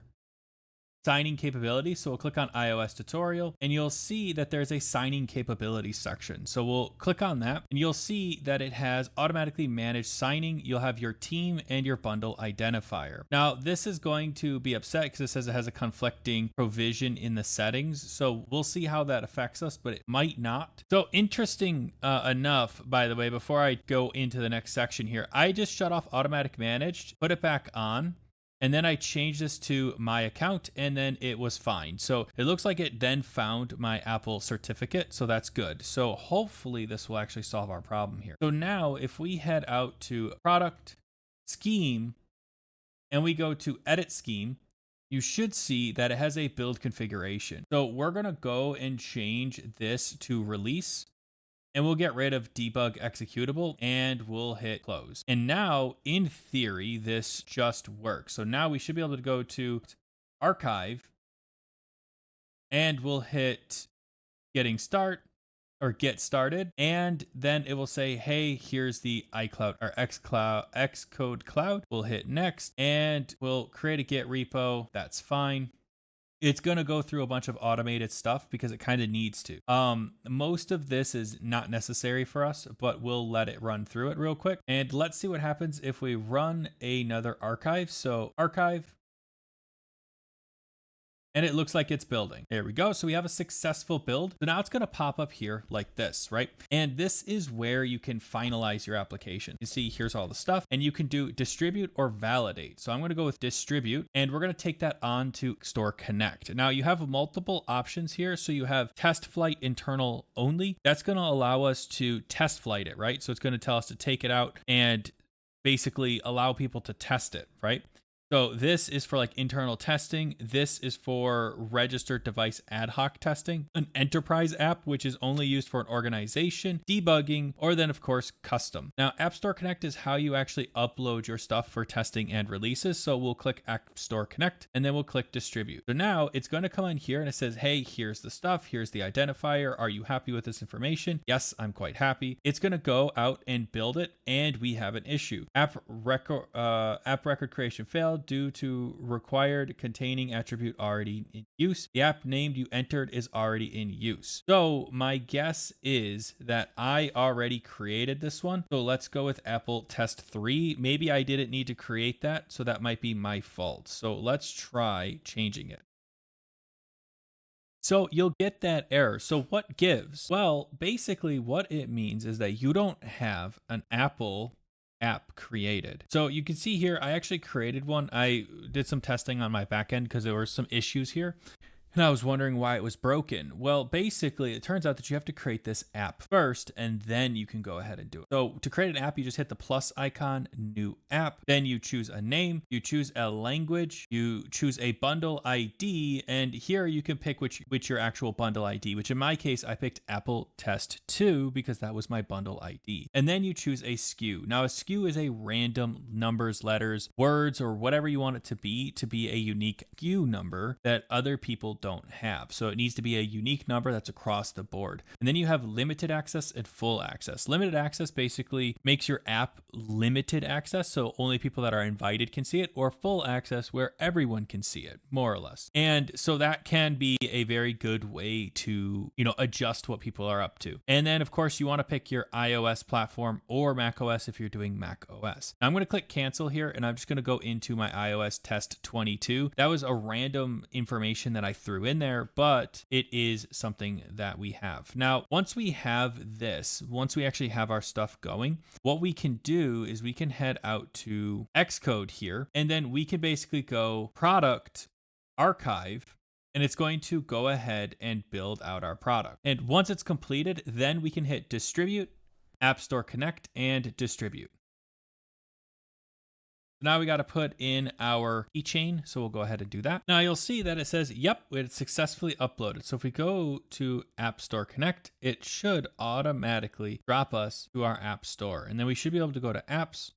signing capability. So we'll click on iOS tutorial and you'll see that there's a signing capability section. So we'll click on that and you'll see that it has automatically managed signing. You'll have your team and your bundle identifier. Now this is going to be upset because it says it has a conflicting provision in the settings. So we'll see how that affects us, but it might not. So interesting enough, by the way, before I go into the next section here, I just shut off automatic managed, put it back on. And then I changed this to my account and then it was fine. So it looks like it then found my Apple certificate. So that's good. So hopefully this will actually solve our problem here. So now if we head out to product, scheme, and we go to edit scheme, you should see that it has a build configuration. So we're going to go and change this to release. And we'll get rid of debug executable and we'll hit close. And now in theory, this just works. So now we should be able to go to archive and we'll hit getting start or get started. And then it will say, hey, here's the iCloud or Xcode cloud. We'll hit next and we'll create a Git repo. That's fine. It's going to go through a bunch of automated stuff because it kind of needs to. Most of this is not necessary for us, but we'll let it run through it real quick. And let's see what happens if we run another archive. So archive. And it looks like it's building. There we go. So we have a successful build. So now it's going to pop up here like this, right? And this is where you can finalize your application. You see, here's all the stuff and you can do distribute or validate. So I'm going to go with distribute and we're going to take that on to Store Connect. Now you have multiple options here. So you have test flight internal only. That's going to allow us to test flight it, right? So it's going to tell us to take it out and basically allow people to test it, right? So this is for like internal testing. This is for registered device ad hoc testing, an enterprise app, which is only used for an organization, debugging, or then of course, custom. Now App Store Connect is how you actually upload your stuff for testing and releases. So we'll click App Store Connect and then we'll click distribute. So now it's going to come in here and it says, hey, here's the stuff. Here's the identifier. Are you happy with this information? Yes, I'm quite happy. It's going to go out and build it. And we have an issue. App record creation failed due to required containing attribute already in use. The app named you entered is already in use. So my guess is that I already created this one. So let's go with Apple test 3. Maybe I didn't need to create that. So that might be my fault. So let's try changing it. So you'll get that error. So what gives? Well, basically what it means is that you don't have an Apple app created. So you can see here, I actually created one. I did some testing on my backend because there were some issues here. And I was wondering why it was broken. Well, basically, it turns out that you have to create this app first, and then you can go ahead and do it. So to create an app, you just hit the plus icon, new app. Then you choose a name, you choose a language, you choose a bundle ID, and here you can pick which your actual bundle ID, which in my case, I picked Apple Test 2 because that was my bundle ID. And then you choose a SKU. Now, a SKU is a random numbers, letters, words, or whatever you want it to be a unique SKU number that other people don't have. So it needs to be a unique number that's across the board. And then you have limited access and full access. Limited access basically makes your app limited access, so only people that are invited can see it, or full access where everyone can see it, more or less. And so that can be a very good way to, adjust what people are up to. And then of course you want to pick your iOS platform or Mac OS if you're doing Mac OS. Now I'm going to click cancel here and I'm just going to go into my iOS test 22. That was a random information that I threw in there, but it is something that we have. Now, once we have this, once we actually have our stuff going, what we can do is we can head out to Xcode here, and then we can basically go product, archive, and it's going to go ahead and build out our product. And once it's completed, then we can hit distribute, App Store Connect, and distribute. Now we got to put in our keychain, so we'll go ahead and do that. Now you'll see that it says, yep, it's successfully uploaded. So if we go to App Store Connect, it should automatically drop us to our App Store. And then we should be able to go to Apps.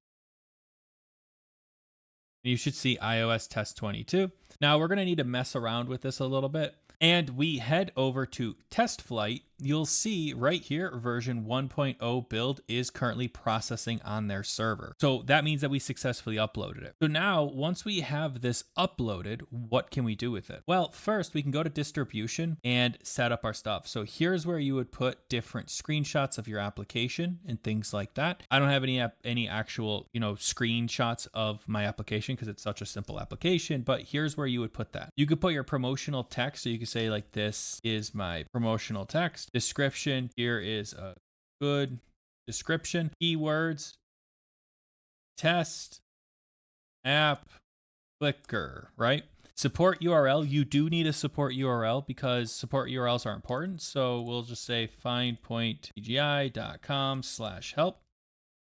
And you should see iOS Test 22. Now we're going to need to mess around with this a little bit. And we head over to Test Flight. You'll see right here, version 1.0 build is currently processing on their server. So that means that we successfully uploaded it. So now, once we have this uploaded, what can we do with it? Well, first we can go to distribution and set up our stuff. So here's where you would put different screenshots of your application and things like that. I don't have any actual, screenshots of my application because it's such a simple application, but here's where you would put that. You could put your promotional text. So you could say like, this is my promotional text. Description, here is a good description. Keywords, test, app, clicker, right? Support URL, you do need a support URL because support URLs are important. So we'll just say findpointcgi.com/help.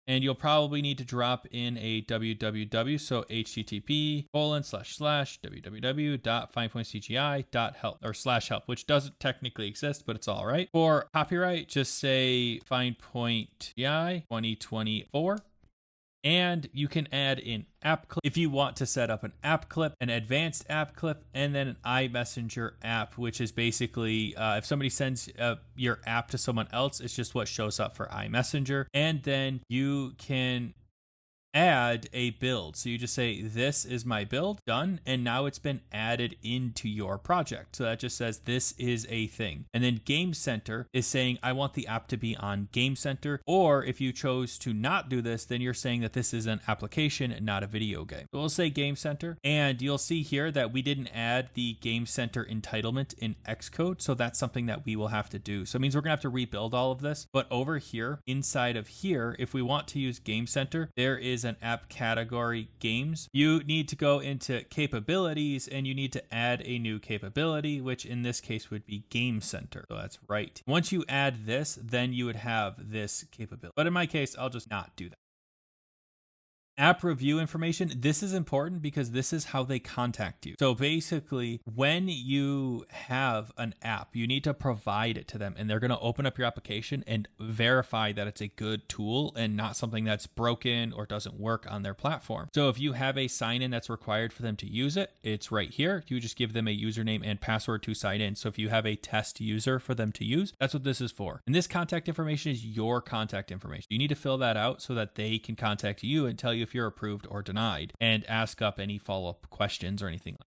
And you'll probably need to drop in a www, so http://www.findpointcgi.help or /help, which doesn't technically exist, but it's all right. For copyright, just say findpointcgi 2024. And you can add in app clip if you want to set up an app clip, an advanced app clip, and then an iMessenger app, which is basically if somebody sends your app to someone else, it's just what shows up for iMessenger. And then you can add a build. So you just say, this is my build, done. And now it's been added into your project. So that just says this is a thing. And then Game Center is saying, I want the app to be on Game Center. Or if you chose to not do this, then you're saying that this is an application and not a video game. So we'll say Game Center. And you'll see here that we didn't add the Game Center entitlement in Xcode. So that's something that we will have to do. So it means we're gonna have to rebuild all of this. But over here, inside of here, if we want to use Game Center, there is an app category games. You need to go into capabilities and you need to add a new capability, which in this case would be Game Center. So that's right. Once you add this, then you would have this capability. But in my case, I'll just not do that. App review information. This is important because this is how they contact you. So basically, when you have an app, you need to provide it to them and they're going to open up your application and verify that it's a good tool and not something that's broken or doesn't work on their platform. So if you have a sign-in that's required for them to use it, it's right here. You just give them a username and password to sign in. So if you have a test user for them to use, that's what this is for. And this contact information is your contact information. You need to fill that out so that they can contact you and tell you if you're approved or denied and ask up any follow-up questions or anything like that.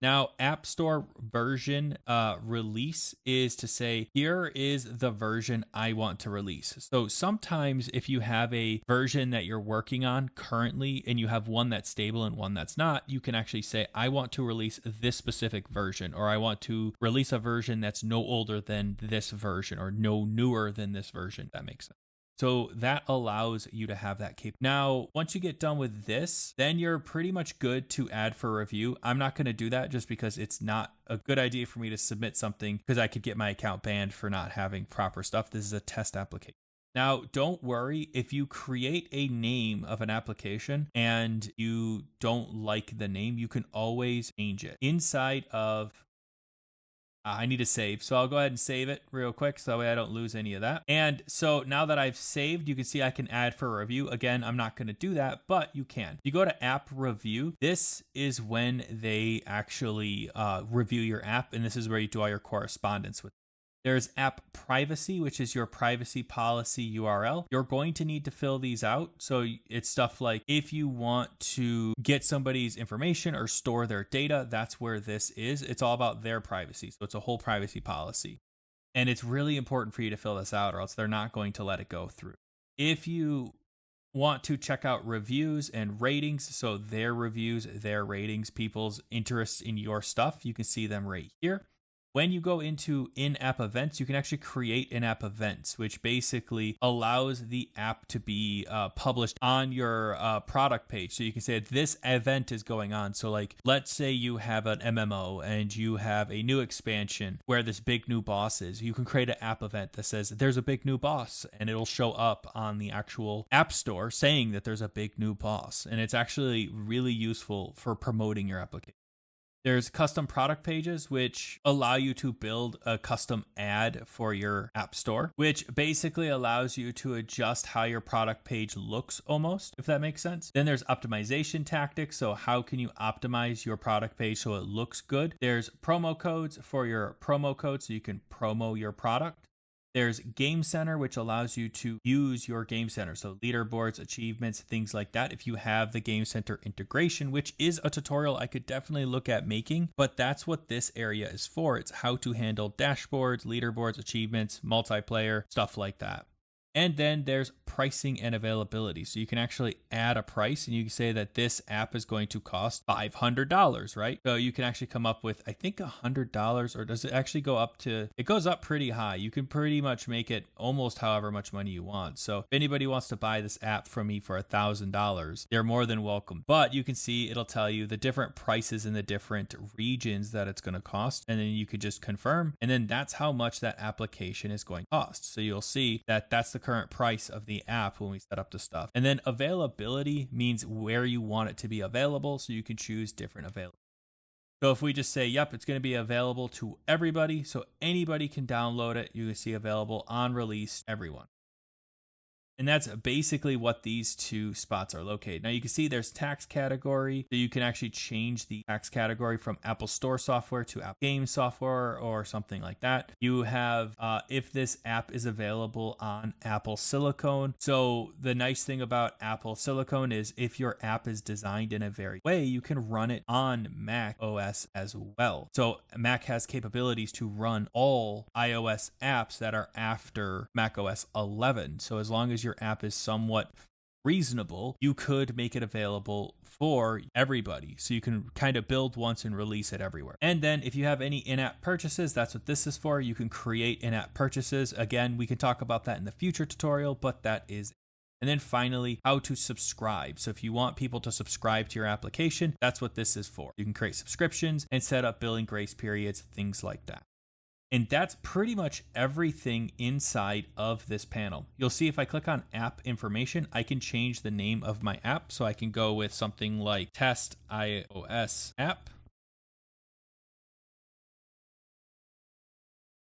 Now, App Store version release is to say, here is the version I want to release. So sometimes if you have a version that you're working on currently and you have one that's stable and one that's not, you can actually say, I want to release this specific version, or I want to release a version that's no older than this version or no newer than this version. That makes sense. So that allows you to have that capability. Now, once you get done with this, then you're pretty much good to add for review. I'm not going to do that just because it's not a good idea for me to submit something because I could get my account banned for not having proper stuff. This is a test application. Now, don't worry if you create a name of an application and you don't like the name, you can always change it. Inside of I need to save. So I'll go ahead and save it real quick so that way I don't lose any of that. And so now that I've saved, you can see I can add for a review. Again, I'm not going to do that, but you can. You go to app review. This is when they actually review your app. And this is where you do all your correspondence with. There's app privacy, which is your privacy policy URL. You're going to need to fill these out. So it's stuff like if you want to get somebody's information or store their data, that's where this is. It's all about their privacy. So it's a whole privacy policy. And it's really important for you to fill this out or else they're not going to let it go through. If you want to check out reviews and ratings, so their reviews, their ratings, people's interests in your stuff, you can see them right here. When you go into in-app events, you can actually create in-app events, which basically allows the app to be published on your product page. So you can say this event is going on. So like, let's say you have an MMO and you have a new expansion where this big new boss is. You can create an app event that says there's a big new boss and it'll show up on the actual app store saying that there's a big new boss. And it's actually really useful for promoting your application. There's custom product pages, which allow you to build a custom ad for your app store, which basically allows you to adjust how your product page looks almost, if that makes sense. Then there's optimization tactics. So how can you optimize your product page so it looks good? There's promo codes for your promo code so you can promo your product. There's Game Center, which allows you to use your Game Center. So leaderboards, achievements, things like that. If you have the Game Center integration, which is a tutorial I could definitely look at making, but that's what this area is for. It's how to handle dashboards, leaderboards, achievements, multiplayer, stuff like that. And then there's pricing and availability. So you can actually add a price and you can say that this app is going to cost $500, right? So you can actually come up with, I think $100, or does it actually go up to, it goes up pretty high. You can pretty much make it almost however much money you want. So if anybody wants to buy this app from me for $1,000, they're more than welcome. But you can see it'll tell you the different prices in the different regions that it's going to cost. And then you could just confirm. And then that's how much that application is going to cost. So you'll see that that's the current price of the app when we set up the stuff. And then availability means where you want it to be available. So you can choose different availability. So if we just say, yep, it's going to be available to everybody. So anybody can download it. You can see available on release, everyone. And that's basically what these two spots are located. Now you can see there's tax category. So you can actually change the tax category from Apple Store software to App Game software or something like that. You have if this app is available on Apple Silicon. So the nice thing about Apple Silicon is if your app is designed in a very way, you can run it on Mac OS as well. So Mac has capabilities to run all iOS apps that are after Mac OS 11. So as long as your app is somewhat reasonable, you could make it available for everybody. So you can kind of build once and release it everywhere. And then if you have any in-app purchases, that's what this is for. You can create in-app purchases. Again, we can talk about that in the future tutorial, but that is. And then finally, how to subscribe. So if you want people to subscribe to your application, that's what this is for. You can create subscriptions and set up billing grace periods, things like that. And that's pretty much everything inside of this panel. You'll see if I click on app information, I can change the name of my app. So I can go with something like test iOS app.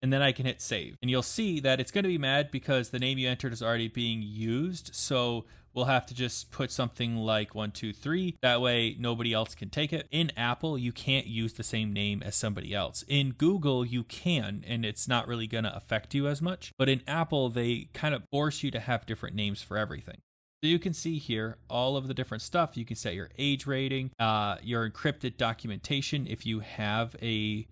And then I can hit save. And you'll see that it's going to be mad because the name you entered is already being used. So we'll have to just put something like 123. That way nobody else can take it. In Apple, you can't use the same name as somebody else. In Google, you can, and it's not really going to affect you as much. But in Apple, they kind of force you to have different names for everything. So you can see here all of the different stuff. You can set your age rating, your encrypted documentation if you have any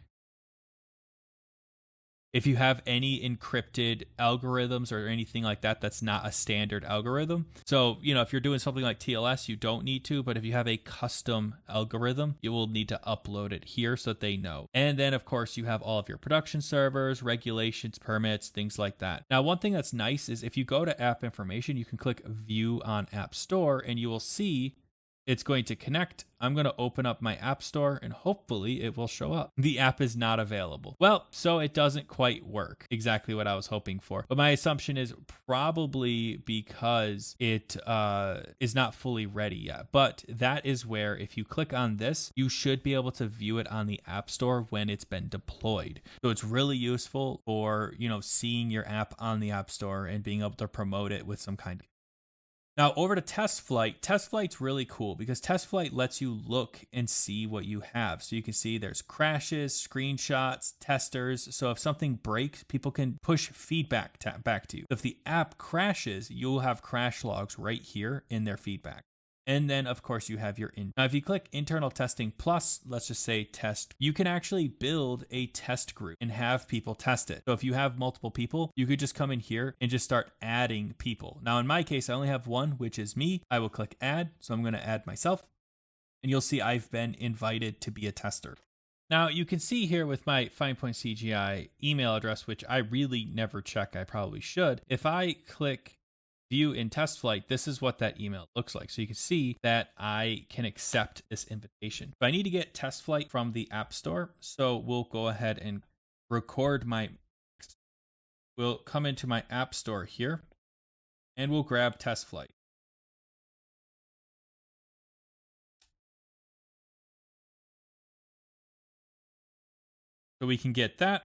encrypted algorithms or anything like that, that's not a standard algorithm. So, if you're doing something like TLS, you don't need to, but if you have a custom algorithm, you will need to upload it here so that they know. And then, of course, you have all of your production servers, regulations, permits, things like that. Now, one thing that's nice is if you go to app information, you can click view on App Store and you will see it's going to connect. I'm going to open up my app store and hopefully it will show up. The app is not available. Well, so it doesn't quite work exactly what I was hoping for. But my assumption is probably because it is not fully ready yet. But that is where if you click on this, you should be able to view it on the app store when it's been deployed. So it's really useful for, seeing your app on the app store and being able to promote it with some kind of. Now over to Test Flight. Test Flight's really cool because Test Flight lets you look and see what you have. So you can see there's crashes, screenshots, testers. So if something breaks, people can push feedback back to you. If the app crashes, you'll have crash logs right here in their feedback. And then, of course, you have your Now, if you click internal testing plus, let's just say test, you can actually build a test group and have people test it. So if you have multiple people, you could just come in here and just start adding people. Now, in my case, I only have one, which is me. I will click add. So I'm going to add myself. And you'll see I've been invited to be a tester. Now, you can see here with my FinePoint email address, which I really never check. I probably should. If I click view in Test Flight, this is what that email looks like. So you can see that I can accept this invitation. But I need to get Test Flight from the App Store. So we'll go ahead and we'll come into my App Store here and we'll grab Test Flight. So we can get that.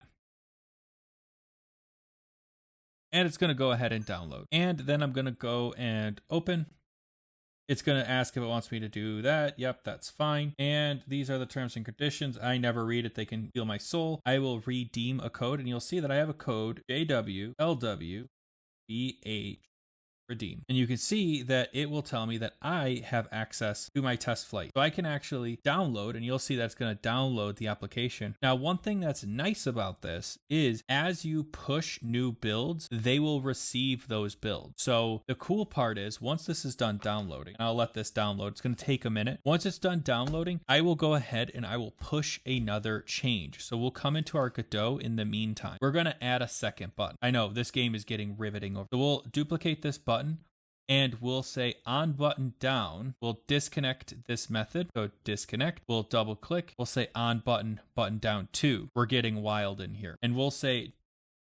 And it's going to go ahead and download. And then I'm going to go and open. It's going to ask if it wants me to do that. Yep, that's fine. And these are the terms and conditions. I never read it. They can steal my soul. I will redeem a code. And you'll see that I have a code, JWLWBH redeem. And you can see that it will tell me that I have access to my test flight. So I can actually download, and you'll see that it's going to download the application. Now, one thing that's nice about this is as you push new builds, they will receive those builds. So the cool part is once this is done downloading, I'll let this download. It's going to take a minute. Once it's done downloading, I will go ahead and I will push another change. So we'll come into our Godot in the meantime. We're going to add a second button. I know this game is getting riveting over. So we'll duplicate this button and we'll say on button down. We'll disconnect this method. So disconnect. We'll double click. We'll say on button down 2. We're getting wild in here. And we'll say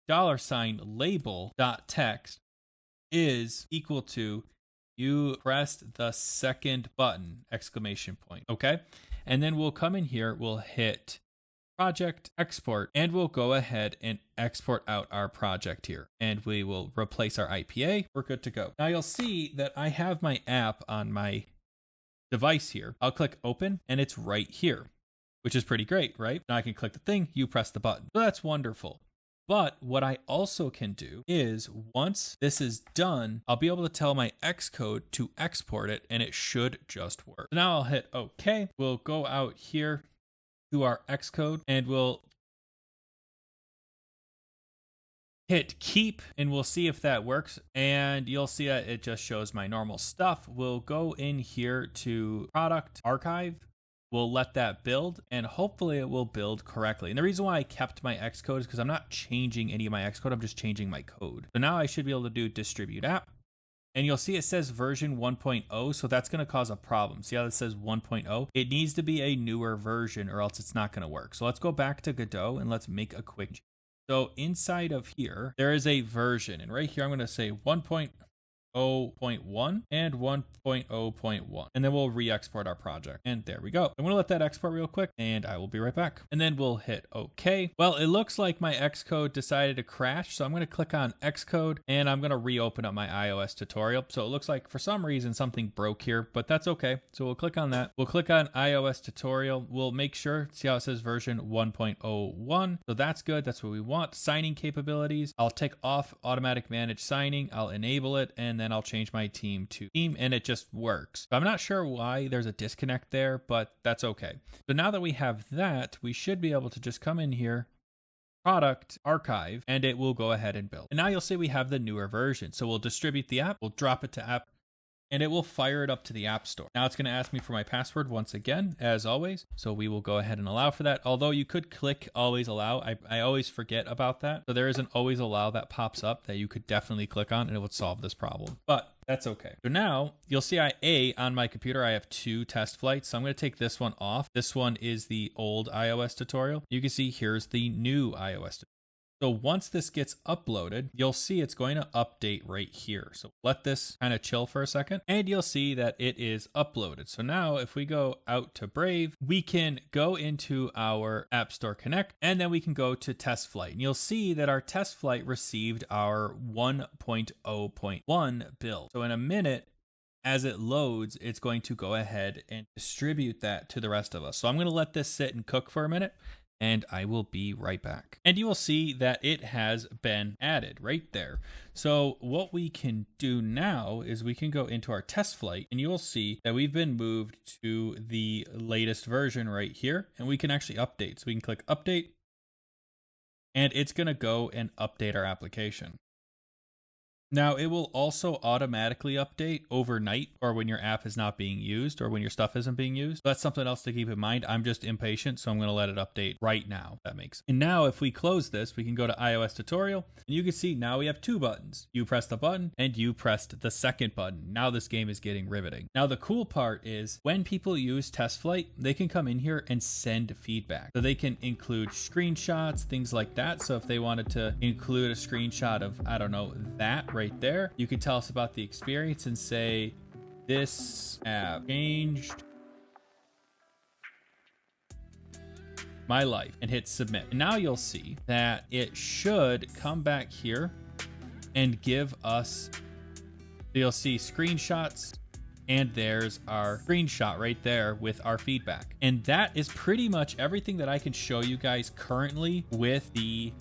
$label.text is equal to you pressed the second button, exclamation point. Okay. And then we'll come in here. We'll hit project export, and we'll go ahead and export out our project here, and we will replace our IPA. We're good to go. Now you'll see that I have my app on my device here. I'll click open and it's right here, which is pretty great, right? Now I can click the thing, you press the button. So that's wonderful. But what I also can do is once this is done, I'll be able to tell my Xcode to export it, and it should just work. So now I'll hit OK. We'll go out here to our Xcode and we'll hit keep, and we'll see if that works. And you'll see that it just shows my normal stuff. We'll go in here to product archive. We'll let that build, and hopefully it will build correctly. And the reason why I kept my Xcode is because I'm not changing any of my Xcode. I'm just changing my code. So now I should be able to do distribute app. And you'll see it says version 1.0, so that's going to cause a problem. See how it says 1.0? It needs to be a newer version or else it's not going to work. So let's go back to Godot and let's make a quick change. So inside of here, there is a version. And right here, I'm going to say 1.0.1 and 1.0.1. And then we'll re-export our project. And there we go. I'm going to let that export real quick, and I will be right back. And then we'll hit OK. Well, it looks like my Xcode decided to crash. So I'm going to click on Xcode, and I'm going to reopen up my iOS tutorial. So it looks like for some reason something broke here, but that's okay. So we'll click on that. We'll click on iOS tutorial. We'll make sure, see how it says version 1.01. So that's good. That's what we want. Signing capabilities. I'll take off automatic manage signing. I'll enable it, and then I'll change my team to team, and it just works. So I'm not sure why there's a disconnect there, but that's okay. So now that we have that, we should be able to just come in here, product archive, and it will go ahead and build. And now you'll see we have the newer version. So we'll distribute the app, we'll drop it to app, and it will fire it up to the App Store. Now it's going to ask me for my password once again, as always. So we will go ahead and allow for that. Although you could click always allow. I always forget about that. So there is an always allow that pops up that you could definitely click on, and it would solve this problem. But that's okay. So now you'll see on my computer, I have 2 test flights. So I'm going to take this one off. This one is the old iOS tutorial. You can see here's the new iOS tutorial. So once this gets uploaded, you'll see it's going to update right here. So let this kind of chill for a second, and you'll see that it is uploaded. So now if we go out to Brave, we can go into our App Store Connect, and then we can go to test flight. And you'll see that our test flight received our 1.0.1 build. So in a minute, as it loads, it's going to go ahead and distribute that to the rest of us. So I'm going to let this sit and cook for a minute, and I will be right back. And you will see that it has been added right there. So what we can do now is we can go into our test flight, and you will see that we've been moved to the latest version right here, and we can actually update. So we can click update, and it's going to go and update our application. Now, it will also automatically update overnight or when your app is not being used or when your stuff isn't being used. So that's something else to keep in mind. I'm just impatient, so I'm going to let it update right now. That makes sense. And now if we close this, we can go to iOS tutorial, and you can see now we have 2 buttons. You pressed the button and you pressed the second button. Now this game is getting riveting. Now the cool part is when people use test flight, they can come in here and send feedback. So they can include screenshots, things like that. So if they wanted to include a screenshot of, I don't know, that right there, you can tell us about the experience and say, this app changed my life, and hit submit. And now you'll see that it should come back here and give us, you'll see screenshots, and there's our screenshot right there with our feedback. And that is pretty much everything that I can show you guys currently with the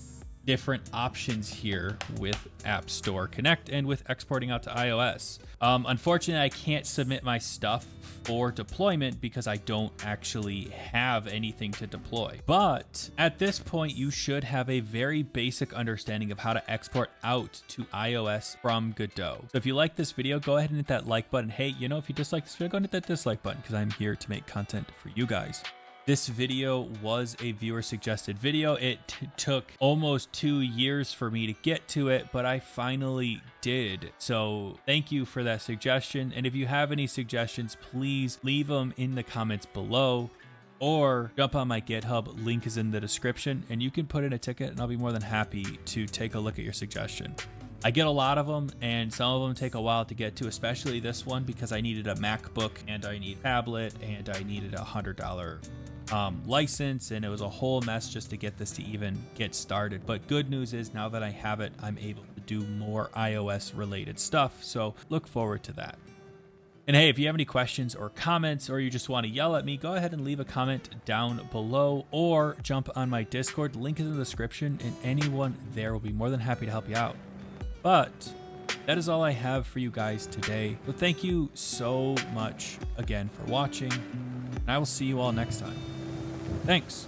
different options here with App Store Connect and with exporting out to iOS. Unfortunately, I can't submit my stuff for deployment because I don't actually have anything to deploy. But at this point, you should have a very basic understanding of how to export out to iOS from Godot. So if you like this video, go ahead and hit that like button. Hey, you know, if you dislike this video, go and hit that dislike button because I'm here to make content for you guys. This video was a viewer suggested video. It took almost 2 years for me to get to it, but I finally did. So thank you for that suggestion. And if you have any suggestions, please leave them in the comments below or jump on my GitHub. Link is in the description and you can put in a ticket and I'll be more than happy to take a look at your suggestion. I get a lot of them and some of them take a while to get to, especially this one because I needed a MacBook and I need a tablet and I needed a $100 license, and it was a whole mess just to get this to even get started. But good news is now that I have it, I'm able to do more iOS related stuff. So look forward to that. And hey, if you have any questions or comments, or you just want to yell at me, go ahead and leave a comment down below or jump on my Discord. Link is in the description and anyone there will be more than happy to help you out. But that is all I have for you guys today. So thank you so much again for watching, and I will see you all next time. Thanks.